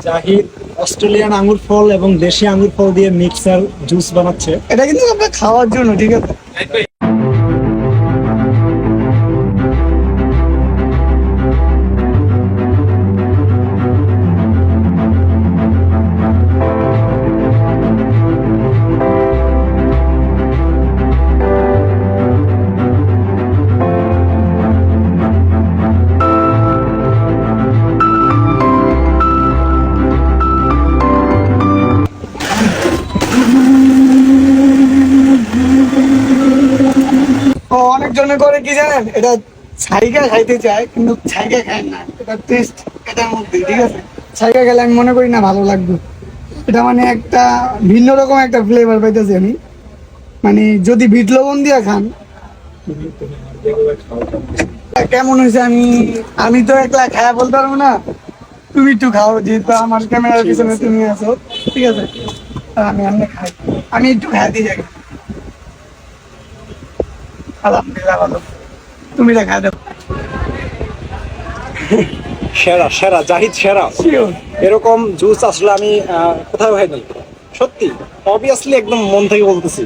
Zahid Australian আঙ্গুর ফল এবং দেশি আঙ্গুর ফল দিয়ে মিক্সার জুস বানাচ্ছে। এটা কিন্তু আপনার খাওয়ার জন্য, ঠিক আছে? ও অনেকজনে করে কি জানেন, এটা ছাইকা খাইতে চায় কিন্তু ছাইকা খায় না, এটা টেস্ট এটার মধ্যে, ঠিক আছে? ছাইকা খেলে আমি মনে করি না ভালো লাগবে। এটা মানে একটা ভিন্ন রকম একটা ফ্লেভার পাইতেছি আমি। মানে যদি বিট লবণ দিয়ে খান কেমন হয়েছে আমি আমি তো একলা খায়া বলতে পারবো না, তুমি একটু খাও, যেহেতু আমার ক্যামেরার পিছনে তুমি আছো, ঠিক আছে? আমি খাই, আমি একটু খাই দিয়ে যাই। আলহামদুলিল্লাহ ভালো, তুমি দেখা দাও। সেরা সেরা জাহিদ সেরা। শিওর। এরকম জুস আসলে আমি কোথাও খাইনি, সত্যি অবভিয়াসলি একদম মন থেকে বলতেছি।